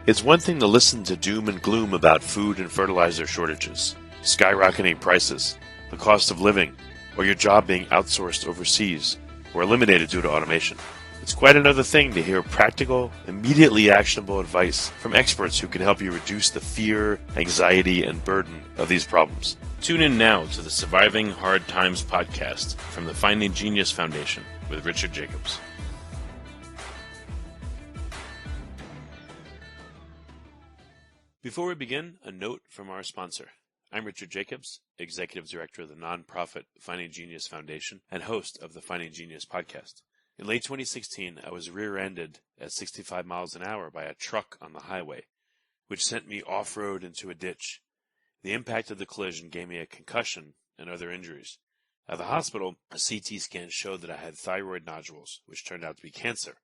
It's one thing to listen to doom and gloom about food and fertilizer shortages, skyrocketing prices, the cost of living, or your job being outsourced overseas or eliminated due to automation. It's quite another thing to hear practical, immediately actionable advice from experts who can help you reduce the fear, anxiety, and burden of these problems. Tune in now to the Surviving Hard Times podcast from the Finding Genius Foundation with Richard Jacobs. Before we begin, a note from our sponsor. I'm Richard Jacobs, Executive Director of the nonprofit Finding Genius Foundation and host of the Finding Genius podcast. In late 2016, I was rear-ended at 65 miles an hour by a truck on the highway, which sent me off-road into a ditch. The impact of the collision gave me a concussion and other injuries. At the hospital, a CT scan showed that I had thyroid nodules, which turned out to be cancer.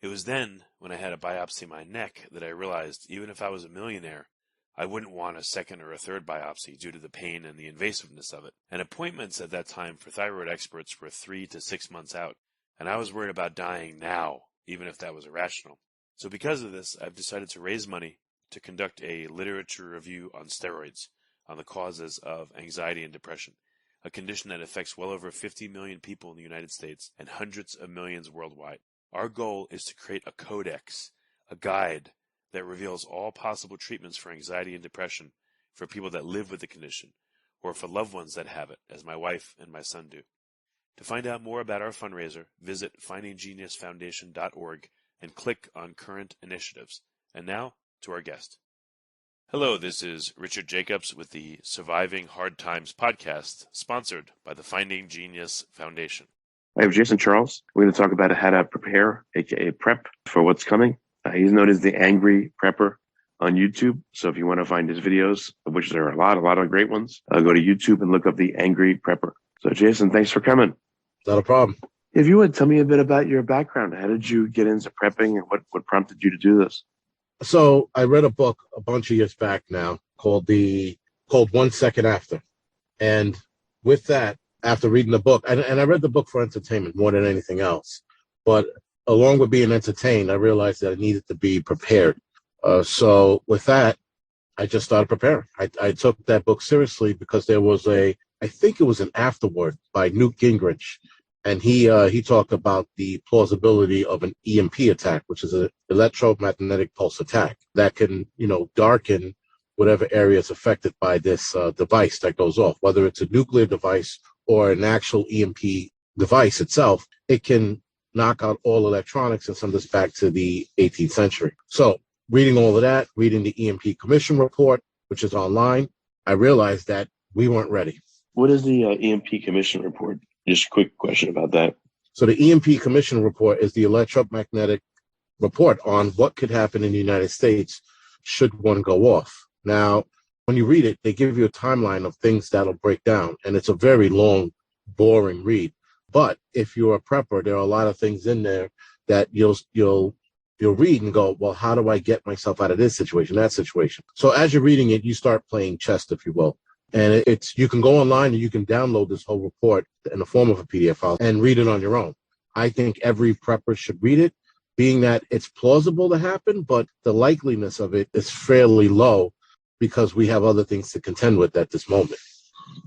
It was then, when I had a biopsy of my neck, that I realized even if I was a millionaire, I wouldn't want a second or a third biopsy due to the pain and the invasiveness of it. And appointments at that time for thyroid experts were 3 to 6 months out, and I was worried about dying now, even if that was irrational. So because of this, I've decided to raise money to conduct a literature review on steroids, on the causes of anxiety and depression, a condition that affects well over 50 million people in the United States and hundreds of millions worldwide. Our goal is to create a codex, a guide that reveals all possible treatments for anxiety and depression for people that live with the condition, or for loved ones that have it, as my wife and my son do. To find out more about our fundraiser, visit findinggeniusfoundation.org and click on Current Initiatives. And now, to our guest. Hello, this is Richard Jacobs with the Surviving Hard Times podcast, sponsored by the Finding Genius Foundation. I have Jason Charles. We're going to talk about how to prepare, aka prep, for what's coming. He's known as the Angry Prepper on YouTube. So if you want to find his videos, of which there are a lot of great ones, go to YouTube and look up the Angry Prepper. So Jason, thanks for coming. Not a problem. If you would tell me a bit about your background, how did you get into prepping and what prompted you to do this? So I read a book a bunch of years back now called 1 Second After. And with that, after reading the book, and I read the book for entertainment more than anything else, but along with being entertained, I realized that I needed to be prepared. So with that, I just started preparing. I took that book seriously because there was I think it was an afterword by Newt Gingrich, and he talked about the plausibility of an EMP attack, which is an electromagnetic pulse attack that can, darken whatever area is affected by this device that goes off, whether it's a nuclear device or an actual EMP device itself. It can knock out all electronics and send us back to the 18th century. So reading all of that, reading the EMP Commission Report, which is online, I realized that we weren't ready. What is the EMP Commission Report? Just a quick question about that. So the EMP Commission Report is the electromagnetic report on what could happen in the United States should one go off. Now, when you read it, they give you a timeline of things that'll break down, and it's a very long, boring read. But if you're a prepper, there are a lot of things in there that you'll read and go, well, how do I get myself out of this situation, that situation? So as you're reading it, you start playing chess, if you will. And you can go online and you can download this whole report in the form of a PDF file and read it on your own. I think every prepper should read it, being that it's plausible to happen, but the likeliness of it is fairly low because we have other things to contend with at this moment.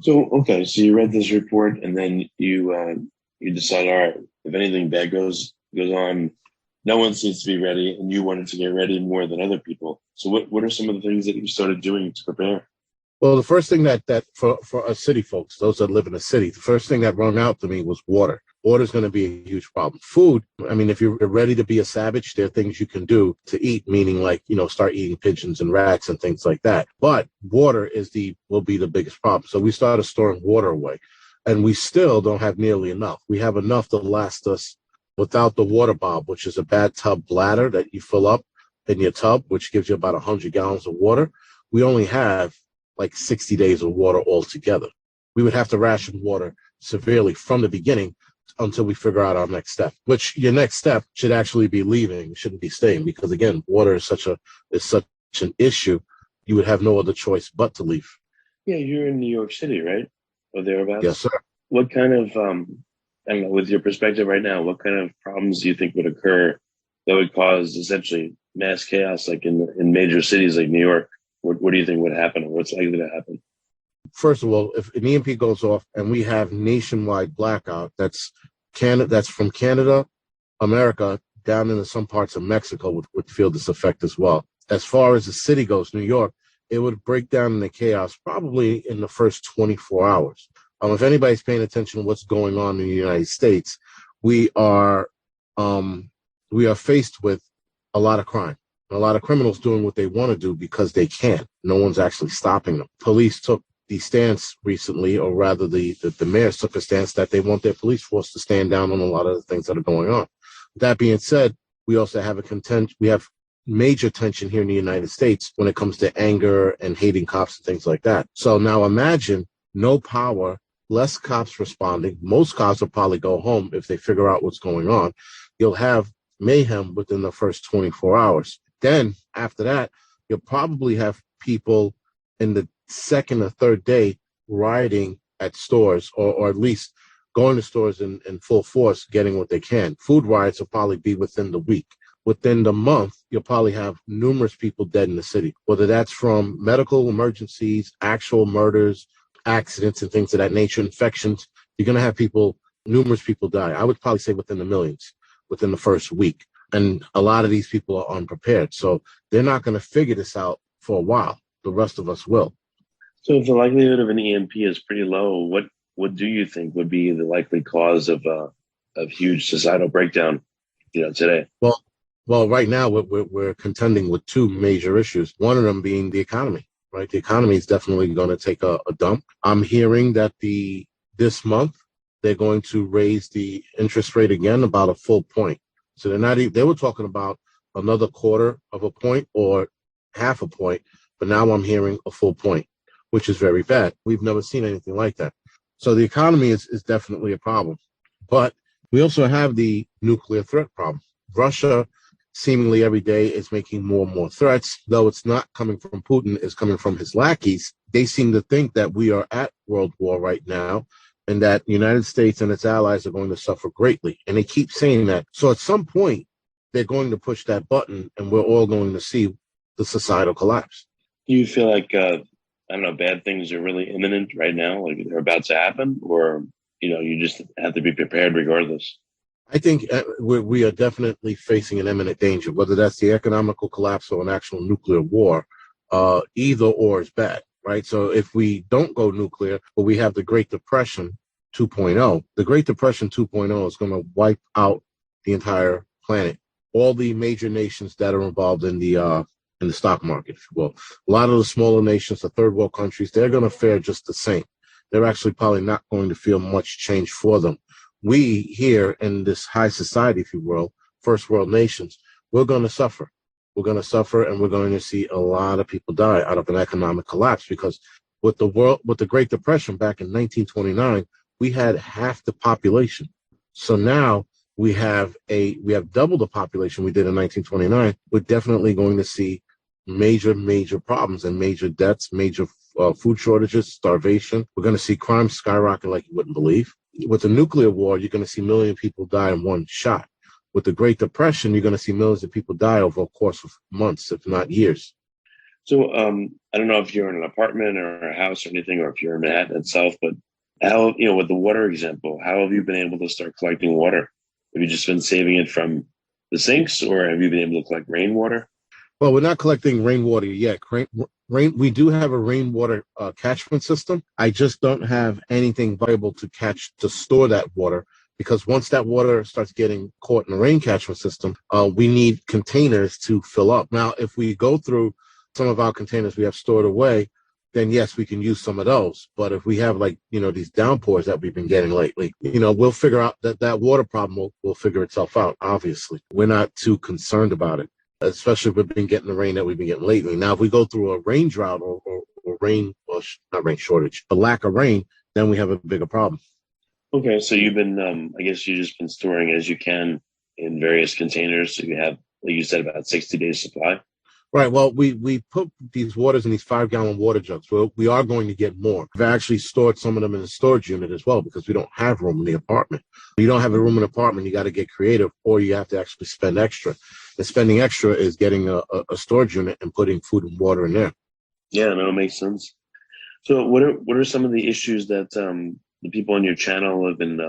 So, okay, so you read this report and then you decide, all right, if anything bad goes on, no one seems to be ready, and you wanted to get ready more than other people. So what are some of the things that you started doing to prepare? Well, the first thing that for us city folks, those that live in a city, the first thing that rung out to me was water. Water is going to be a huge problem. Food, I mean, if you're ready to be a savage, there are things you can do to eat, meaning like, start eating pigeons and rats and things like that. But water will be the biggest problem. So we started storing water away, and we still don't have nearly enough. We have enough to last us without the water bob, which is a bathtub bladder that you fill up in your tub, which gives you about 100 gallons of water. We only have like 60 days of water altogether. We would have to ration water severely from the beginning until we figure out our next step, which your next step should actually be leaving. It shouldn't be staying, because again, water is such an issue. You would have no other choice but to leave. Yeah, you're in New York City, right? Or thereabouts? Yes, sir. What kind of, I don't know, with your perspective right now, what kind of problems do you think would occur that would cause essentially mass chaos like in major cities like New York, what do you think would happen, or what's likely to happen? First of all, if an EMP goes off and we have nationwide blackout, that's from Canada, America, down into some parts of Mexico would feel this effect as well. As far as the city goes, New York, it would break down into chaos probably in the first 24 hours. If anybody's paying attention to what's going on in the United States, we are faced with a lot of crime, a lot of criminals doing what they want to do because they can. No one's actually stopping them. Police took the stance recently, or rather the mayors took a stance that they want their police force to stand down on a lot of the things that are going on. That being said, we also have we have major tension here in the United States when it comes to anger and hating cops and things like that. So now imagine no power, less cops responding. Most cops will probably go home if they figure out what's going on. You'll have mayhem within the first 24 hours. Then after that, you'll probably have people in the second or third day rioting at stores, or at least going to stores in full force, getting what they can. Food riots will probably be within the week. Within the month, you'll probably have numerous people dead in the city, whether that's from medical emergencies, actual murders, accidents, and things of that nature, infections. You're going to have numerous people die. I would probably say within the millions within the first week. And a lot of these people are unprepared. So they're not going to figure this out for a while. The rest of us will. So if the likelihood of an EMP is pretty low, what do you think would be the likely cause of huge societal breakdown, today? Well, right now we're contending with two major issues. One of them being the economy, right? The economy is definitely going to take a dump. I'm hearing that this month they're going to raise the interest rate again about a full point. So they were talking about another quarter of a point or half a point, but now I'm hearing a full point, which is very bad. We've never seen anything like that. So the economy is definitely a problem. But we also have the nuclear threat problem. Russia seemingly every day is making more and more threats, though it's not coming from Putin, it's coming from his lackeys. They seem to think that we are at world war right now, and that the United States and its allies are going to suffer greatly. And they keep saying that. So at some point, they're going to push that button, and we're all going to see the societal collapse. Do you feel like, bad things are really imminent right now, like they're about to happen, or, you just have to be prepared regardless? I think we are definitely facing an imminent danger, whether that's the economical collapse or an actual nuclear war. Either or is bad, right? So if we don't go nuclear, but we have the Great Depression 2.0, the Great Depression 2.0 is going to wipe out the entire planet. All the major nations that are involved in the stock market, if you will. A lot of the smaller nations, the third world countries, they're going to fare just the same. They're actually probably not going to feel much change for them. We here in this high society, if you will, first world nations, we're going to suffer. We're going to suffer, and we're going to see a lot of people die out of an economic collapse, because with the Great Depression back in 1929, we had half the population. So now we have double the population we did in 1929. We're definitely going to see major problems and major deaths, major food shortages, starvation. We're going to see crime skyrocket like you wouldn't believe. With the nuclear war, you're going to see a million people die in one shot. With the Great Depression, you're going to see millions of people die over a course of months, if not years. So I don't know if you're in an apartment or a house or anything, or if you're in Manhattan itself, but how, with the water example, how have you been able to start collecting water? Have you just been saving it from the sinks, or have you been able to collect rainwater? Well, we're not collecting rainwater yet. We do have a rainwater catchment system. I just don't have anything viable to store that water, because once that water starts getting caught in the rain catchment system, we need containers to fill up. Now, if we go through some of our containers we have stored away, then yes, we can use some of those. But if we have these downpours that we've been getting lately, we'll figure out that water problem will figure itself out. Obviously, we're not too concerned about it, especially if we've been getting the rain that we've been getting lately. Now, if we go through a rain drought or rain, well, not rain shortage, but lack of rain, then we have a bigger problem. Okay, so you've been, I guess you've just been storing as you can in various containers. So you have, like you said, about 60 days supply. Right. Well, we put these waters in these 5-gallon water jugs. Well, we are going to get more. We've actually stored some of them in a storage unit as well, because we don't have room in the apartment. You don't have a room in the apartment, you got to get creative, or you have to actually spend extra. And spending extra is getting a storage unit and putting food and water in there. Yeah, no, it makes sense. So what are some of the issues that the people on your channel have been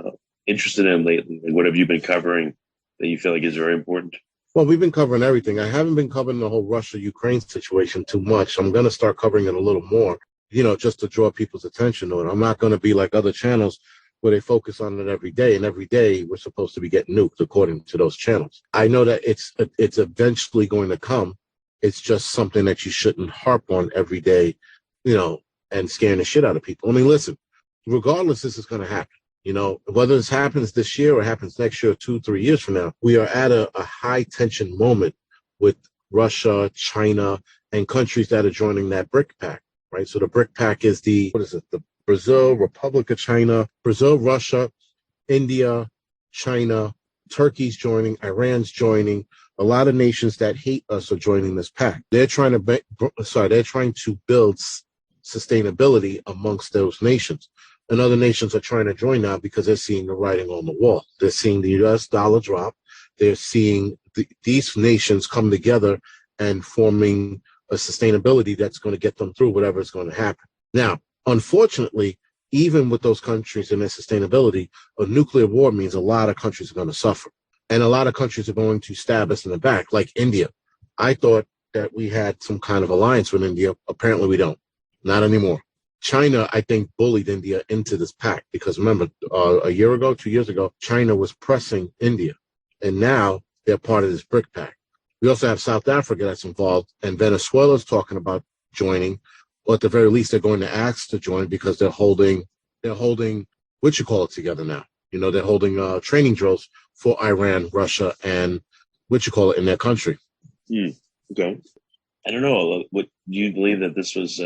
interested in lately? Like, what have you been covering that you feel like is very important? Well, we've been covering everything. I haven't been covering the whole Russia-Ukraine situation too much. I'm going to start covering it a little more, just to draw people's attention to it. I'm not going to be like other channels where they focus on it every day, and every day we're supposed to be getting nuked according to those channels. I know that it's eventually going to come. It's just something that you shouldn't harp on every day, and scaring the shit out of people. I mean, listen, regardless, this is going to happen. Whether this happens this year or happens next year or 2-3 years from now, we are at a high tension moment with Russia, China, and countries that are joining that BRIC pact, right? So the BRIC pact is the Brazil, Republic of China, Brazil, Russia, India, China, Turkey's joining, Iran's joining. A lot of nations that hate us are joining this pact. They're trying to build sustainability amongst those nations. And other nations are trying to join now because they're seeing the writing on the wall. They're seeing the U.S. dollar drop. They're seeing these nations come together and forming a sustainability that's going to get them through whatever is going to happen. Now, unfortunately, even with those countries and their sustainability, a nuclear war means a lot of countries are going to suffer. And a lot of countries are going to stab us in the back, like India. I thought that we had some kind of alliance with India. Apparently we don't. Not anymore. China, I think, bullied India into this pact because remember, 2 years ago, China was pressing India, and now they're part of this BRIC pact. We also have South Africa that's involved, and Venezuela's talking about joining, or at the very least, they're going to ask to join because they're holding together now. They're holding training drills for Iran, Russia, and in their country. Okay. I don't know. What do you believe that this was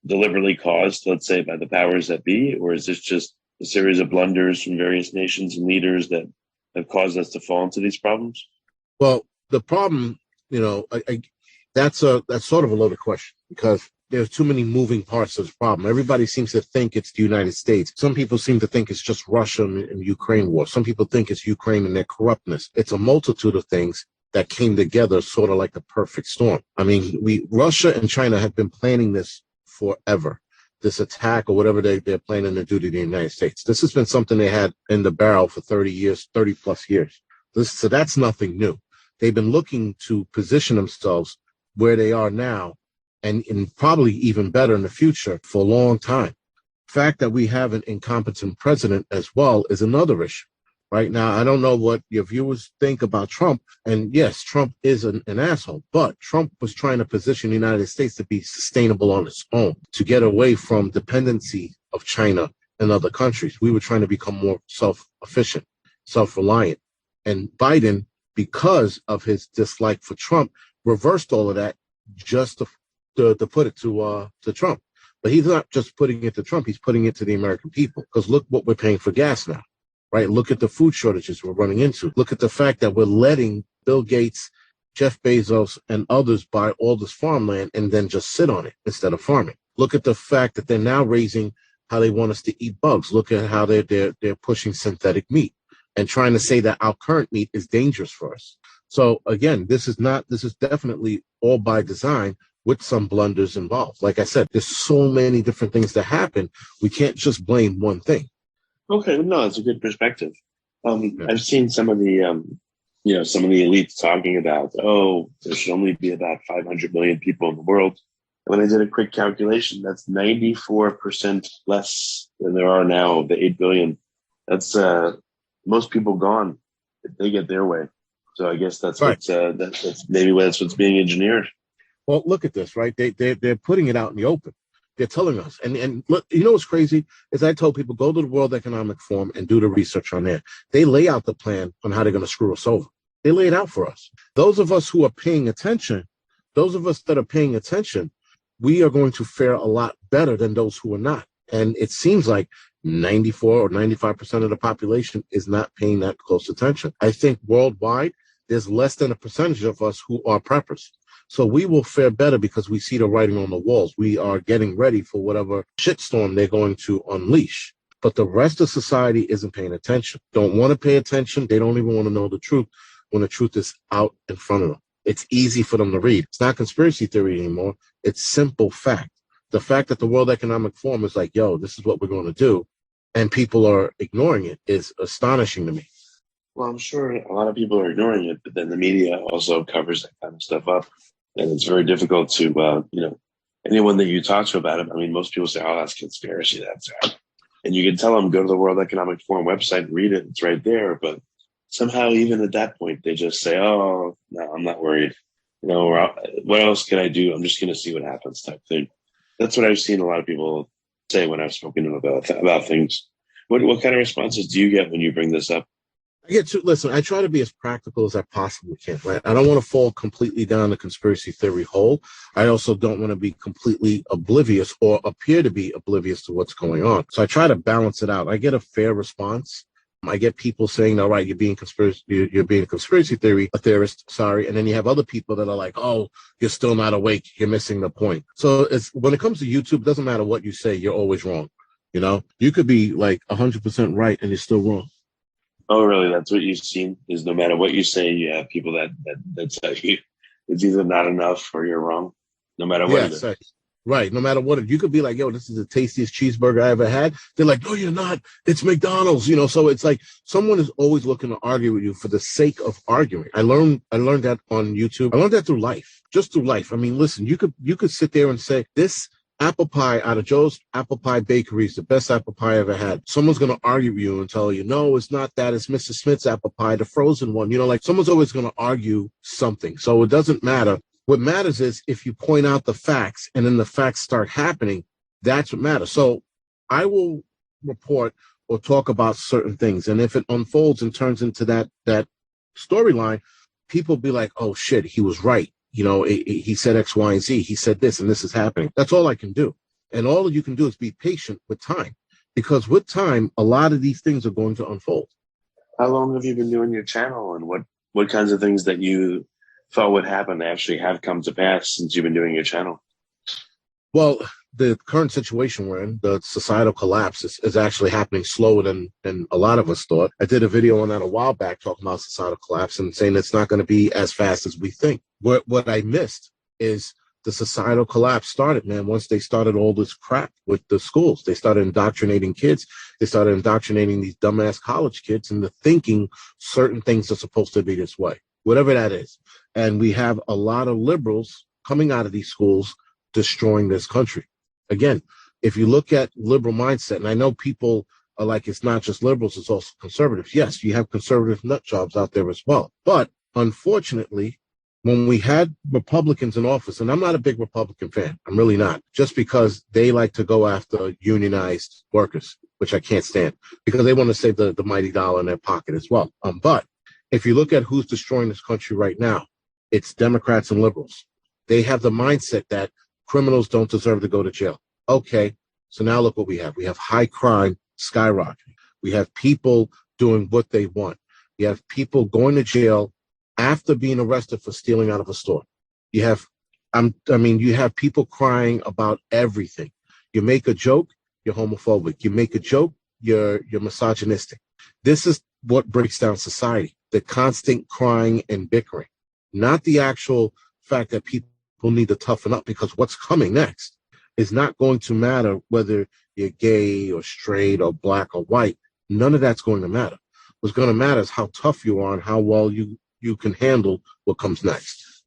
deliberately caused, let's say, by the powers that be, or is this just a series of blunders from various nations and leaders that have caused us to fall into these problems? Well, the problem, that's sort of a loaded question because there's too many moving parts of the problem. Everybody seems to think it's the United States. Some people seem to think it's just Russia and Ukraine war. Some people think it's Ukraine and their corruptness. It's a multitude of things that came together sort of like the perfect storm. I mean, Russia and China have been planning this forever, this attack or whatever they're planning to do to the United States. This has been something they had in the barrel for 30 plus years. So that's nothing new. They've been looking to position themselves where they are now and probably even better in the future for a long time. The fact that we have an incompetent president as well is another issue. Right now, I don't know what your viewers think about Trump. And yes, Trump is an asshole, but Trump was trying to position the United States to be sustainable on its own, to get away from dependency of China and other countries. We were trying to become more self-efficient, self-reliant. And Biden, because of his dislike for Trump, reversed all of that just to put it to Trump. But he's not just putting it to Trump, he's putting it to the American people. Because look what we're paying for gas now. Right? Look at the food shortages we're running into. Look at the fact that we're letting Bill Gates, Jeff Bezos, and others buy all this farmland and then just sit on it instead of farming. Look at the fact that they're now raising how they want us to eat bugs. Look at how they're pushing synthetic meat and trying to say that our current meat is dangerous for us. So again, this is definitely all by design with some blunders involved. Like I said, there's so many different things that happen. We can't just blame one thing. Okay, no, it's a good perspective. I've seen some of the, some of the elites talking about, there should only be about 500 million people in the world. And when I did a quick calculation, that's 94% less than there are now of the 8 billion. That's most people gone if they get their way. So I guess that's right. That's what's being engineered. Well, look at this, right? They're putting it out in the open. They're telling us. And look, what's crazy is I told people, go to the World Economic Forum and do the research on there. They lay out the plan on how they're going to screw us over. They lay it out for us. Those of us who are paying attention, we are going to fare a lot better than those who are not. And it seems like 94 or 95% of the population is not paying that close attention. I think worldwide, there's less than a percentage of us who are preppers. So we will fare better because we see the writing on the walls. We are getting ready for whatever shitstorm they're going to unleash. But the rest of society isn't paying attention, don't want to pay attention. They don't even want to know the truth. when the truth is out in front of them. It's easy for them to read. It's not conspiracy theory anymore. It's simple fact. The fact that the World Economic Forum is like, yo, this is what we're going to do, and people are ignoring it is astonishing to me. Well, I'm sure a lot of people are ignoring it, but then the media also covers that kind of stuff up. And it's very difficult to, anyone that you talk to about it. I mean, most people say, oh, that's conspiracy. That's that. And you can tell them, go to the World Economic Forum website and read it. It's right there. But somehow, even at that point, they just say, oh, no, I'm not worried. What else can I do? I'm just going to see what happens type thing. That's what I've seen a lot of people say when I've spoken to them about things. What kind of responses do you get when you bring this up? Listen, I try to be as practical as I possibly can, right? I don't want to fall completely down the conspiracy theory hole. I also don't want to be completely oblivious or appear to be oblivious to what's going on. So I try to balance it out. I get a fair response. I get people saying, all right, you're being a conspiracy theorist, sorry. And then you have other people that are like, oh, you're still not awake. You're missing the point. So when it comes to YouTube, it doesn't matter what you say. You're always wrong. You could be like 100% right and you're still wrong. Oh, really? That's what you've seen, is no matter what you say, you have people that tell you it's either not enough or you're wrong, no matter what it is. Right. No matter what. You could be like, yo, this is the tastiest cheeseburger I ever had. They're like, no, you're not. It's McDonald's. So it's like someone is always looking to argue with you for the sake of arguing. I learned that on YouTube. I learned that through life, just through life. I mean, listen, you could sit there and say, this apple pie out of Joe's Apple Pie Bakery is the best apple pie I ever had. Someone's going to argue with you and tell you, no, it's not that. It's Mr. Smith's apple pie, the frozen one. Like someone's always going to argue something. So it doesn't matter. What matters is if you point out the facts and then the facts start happening, that's what matters. So I will report or talk about certain things. And if it unfolds and turns into that storyline, people be like, oh, shit, he was right. He said X, Y, and Z. He said this, and this is happening. That's all I can do. And all you can do is be patient with time, because with time, a lot of these things are going to unfold. How long have you been doing your channel, and what kinds of things that you thought would happen actually have come to pass since you've been doing your channel? Well, the current situation we're in, the societal collapse, is actually happening slower than a lot of us thought. I did a video on that a while back talking about societal collapse and saying it's not going to be as fast as we think. What I missed is the societal collapse started, man, once they started all this crap with the schools. They started indoctrinating kids. They started indoctrinating these dumbass college kids into thinking certain things are supposed to be this way, whatever that is. And we have a lot of liberals coming out of these schools destroying this country. Again, if you look at liberal mindset, and I know people are like, it's not just liberals, it's also conservatives. Yes, you have conservative nut jobs out there as well. But unfortunately, when we had Republicans in office, and I'm not a big Republican fan, I'm really not, just because they like to go after unionized workers, which I can't stand, because they want to save the mighty dollar in their pocket as well. But if you look at who's destroying this country right now, it's Democrats and liberals. They have the mindset that criminals don't deserve to go to jail. Okay, so now look what we have. We have high crime skyrocketing. We have people doing what they want. You have people going to jail after being arrested for stealing out of a store. You have, you have people crying about everything. You make a joke, you're homophobic. You make a joke, you're misogynistic. This is what breaks down society, the constant crying and bickering, not the actual fact that people need to toughen up, because what's coming next is not going to matter whether you're gay or straight or black or white. None of that's going to matter. What's going to matter is how tough you are and how well you can handle what comes next.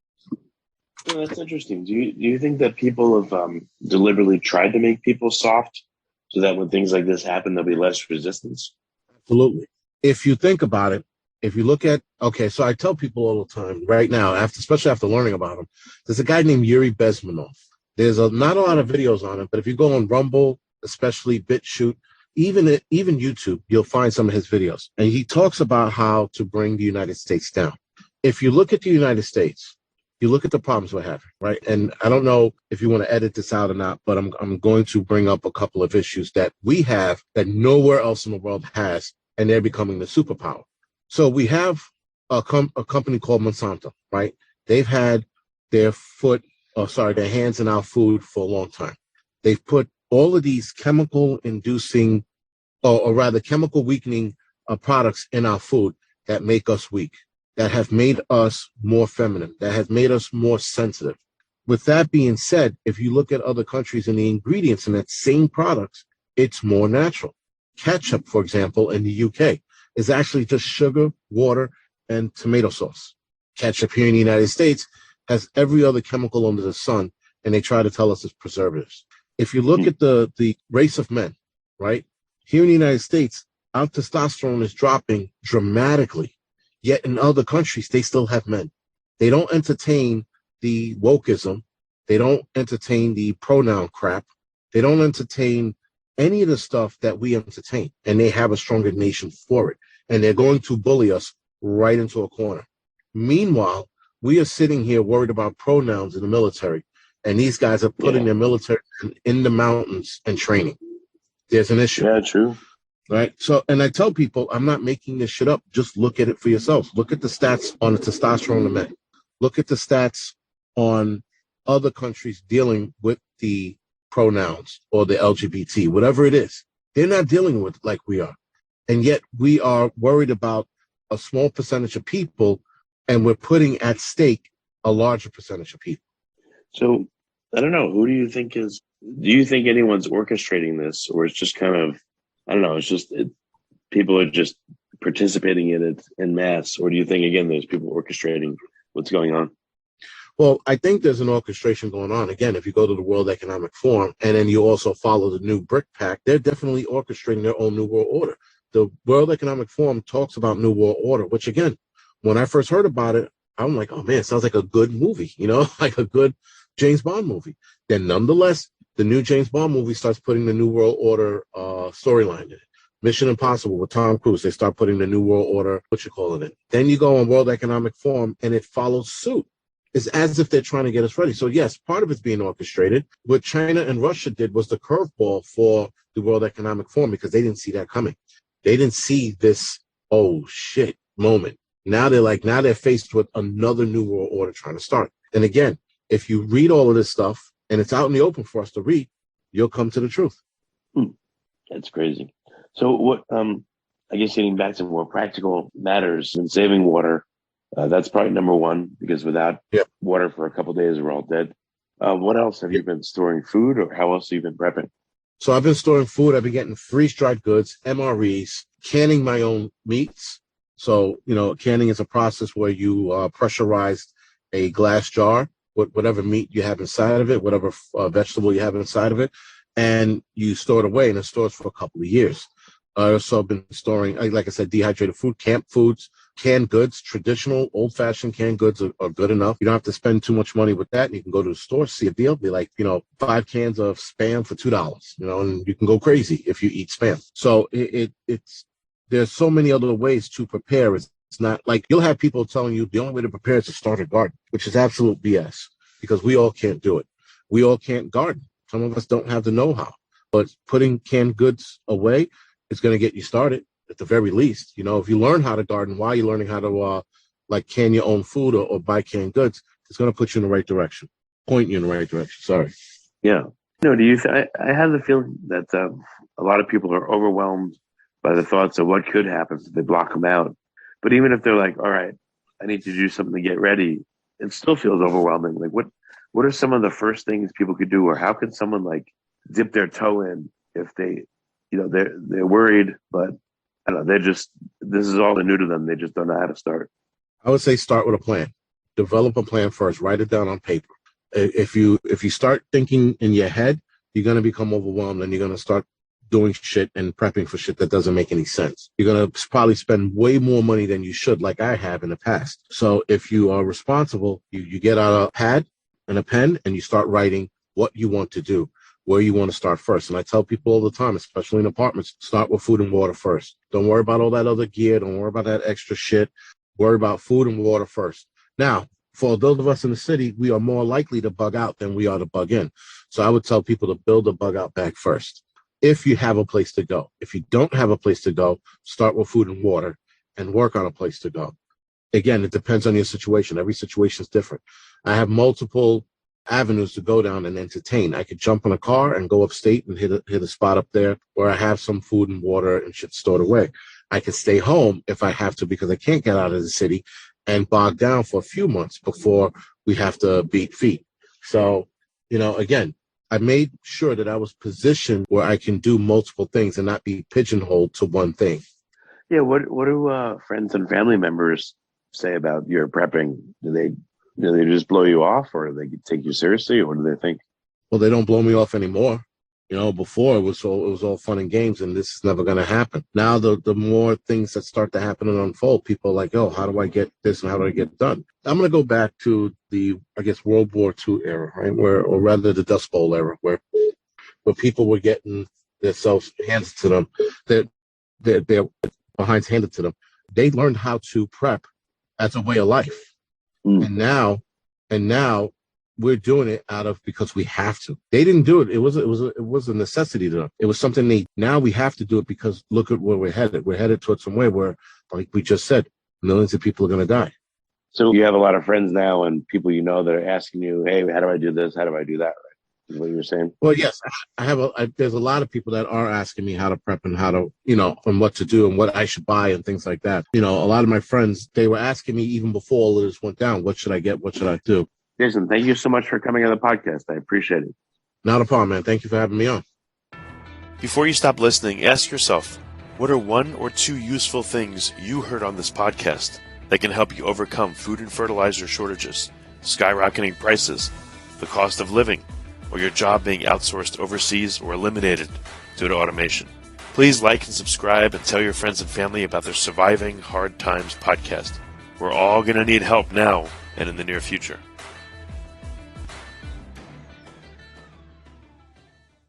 Well, that's interesting. Do you think that people have deliberately tried to make people soft so that when things like this happen, there'll be less resistance? Absolutely. If you think about it, if you look at, okay, so I tell people all the time right now, especially after learning about him, there's a guy named Yuri Bezmenov. There's not a lot of videos on him, but if you go on Rumble, especially BitChute, even YouTube, you'll find some of his videos. And he talks about how to bring the United States down. If you look at the United States, you look at the problems we're having, right? And I don't know if you want to edit this out or not, but I'm going to bring up a couple of issues that we have that nowhere else in the world has, and they're becoming the superpower. So we have a company called Monsanto, right? They've had their hands in our food for a long time. They've put all of these chemical inducing, or rather chemical weakening products in our food that make us weak. that have made us more feminine, that have made us more sensitive. With that being said, if you look at other countries and the ingredients in that same products, it's more natural. Ketchup, for example, in the UK is actually just sugar, water, and tomato sauce. Ketchup here in the United States has every other chemical under the sun, and they try to tell us it's preservatives. If you look at the race of men, right, here in the United States, our testosterone is dropping dramatically. Yet in other countries, they still have men. They don't entertain the wokeism. They don't entertain the pronoun crap. They don't entertain any of the stuff that we entertain. And they have a stronger nation for it. And they're going to bully us right into a corner. Meanwhile, we are sitting here worried about pronouns in the military. And these guys are putting their military in the mountains and training. There's an issue. Yeah, true. Right. So, and I tell people, I'm not making this shit up. Just look at it for yourself. Look at the stats on the testosterone of men. Look at the stats on other countries dealing with the pronouns or the LGBT, whatever it is. They're not dealing with it like we are. And yet we are worried about a small percentage of people, and we're putting at stake a larger percentage of people. So I don't know. Who do you think do you think anyone's orchestrating this, or it's just kind of, I don't know, it's just people are just participating in it en masse? Or do you think, again, there's people orchestrating what's going on? Well, I think there's an orchestration going on. Again, if you go to the World Economic Forum and then you also follow the new BRIC Pact, they're definitely orchestrating their own New World Order. The World Economic Forum talks about New World Order, which, again, when I first heard about it, I'm like, oh, man, it sounds like a good movie, like a good James Bond movie. Then nonetheless, the new James Bond movie starts putting the New World Order storyline in it. Mission Impossible with Tom Cruise, they start putting the New World Order, in. Then you go on World Economic Forum, and it follows suit. It's as if they're trying to get us ready. So, yes, part of it's being orchestrated. What China and Russia did was the curveball for the World Economic Forum because they didn't see that coming. They didn't see this, oh, shit, moment. Now they're faced with another New World Order trying to start. And again, if you read all of this stuff, and it's out in the open for us to read, you'll come to the truth. That's crazy. So what, I guess getting back to more practical matters and saving water, that's probably number one, because without water for a couple of days, we're all dead. What else have you been storing food, or how else have you been prepping? So I've been storing food. I've been getting freeze-dried goods, MREs, canning my own meats. So, canning is a process where you pressurize a glass jar with whatever meat you have inside of it, whatever vegetable you have inside of it, and you store it away, and it stores for a couple of years. I also have been storing, like I said, dehydrated food, camp foods, canned goods. Traditional, old-fashioned canned goods are good enough. You don't have to spend too much money with that. And you can go to the store, see a deal, be like, 5 cans of Spam for $2, and you can go crazy if you eat Spam. So it's there's so many other ways to prepare. It's not like you'll have people telling you the only way to prepare is to start a garden, which is absolute BS, because we all can't do it. We all can't garden. Some of us don't have the know-how, but putting canned goods away is going to get you started at the very least. If you learn how to garden while you're learning how to can your own food or buy canned goods, it's going to put you in the right direction, point you in the right direction. Sorry. Yeah. Do you? I have the feeling that a lot of people are overwhelmed by the thoughts of what could happen if they block them out. But even if they're like, all right, I need to do something to get ready, it still feels overwhelming. Like, what are some of the first things people could do, or how could someone dip their toe in if they, they're worried, but I don't know, this is all new to them. They just don't know how to start. I would say start with a plan. Develop a plan first. Write it down on paper. If you start thinking in your head, you're going to become overwhelmed, and you're going to start doing shit and prepping for shit that doesn't make any sense. You're going to probably spend way more money than you should, like I have in the past. So if you are responsible, you get out a pad and a pen, and you start writing what you want to do, where you want to start first. And I tell people all the time, especially in apartments, start with food and water first. Don't worry about all that other gear. Don't worry about that extra shit. Worry about food and water first. Now, for those of us in the city, we are more likely to bug out than we are to bug in. So I would tell people to build a bug out bag first, if you have a place to go. If you don't have a place to go, start with food and water and work on a place to go. Again, it depends on your situation. Every situation is different. I have multiple avenues to go down and entertain. I could jump in a car and go upstate and hit a spot up there where I have some food and water and shit stored away. I could stay home if I have to, because I can't get out of the city, and bogged down for a few months before we have to beat feet. So, again, I made sure that I was positioned where I can do multiple things and not be pigeonholed to one thing. Yeah. What do friends and family members say about your prepping? Do they just blow you off, or do they take you seriously, or what do they think? Well, they don't blow me off anymore. Before it was all fun and games, and this is never going to happen. Now, the more things that start to happen and unfold, people are like, oh, how do I get this and how do I get it done? I'm going to go back to the, I guess, World War II era, right? Or rather the Dust Bowl era, where people were getting themselves handed to them, their behinds handed to them. They learned how to prep as a way of life. And now we're doing it because we have to. They didn't do it. It was a necessity to them. It was something now we have to do it because look at where we're headed. We're headed towards some way where, like we just said, millions of people are going to die. So you have a lot of friends now and people that are asking you, hey, how do I do this? How do I do that? Right? Is what you were saying? Well, yes, I have. There's a lot of people that are asking me how to prep and how to, and what to do and what I should buy and things like that. A lot of my friends, they were asking me even before all of this went down, what should I get? What should I do? Jason, thank you so much for coming on the podcast. I appreciate it. Not a problem, man. Thank you for having me on. Before you stop listening, ask yourself, what are one or two useful things you heard on this podcast that can help you overcome food and fertilizer shortages, skyrocketing prices, the cost of living, or your job being outsourced overseas or eliminated due to automation? Please like and subscribe and tell your friends and family about their Surviving Hard Times podcast. We're all going to need help now and in the near future.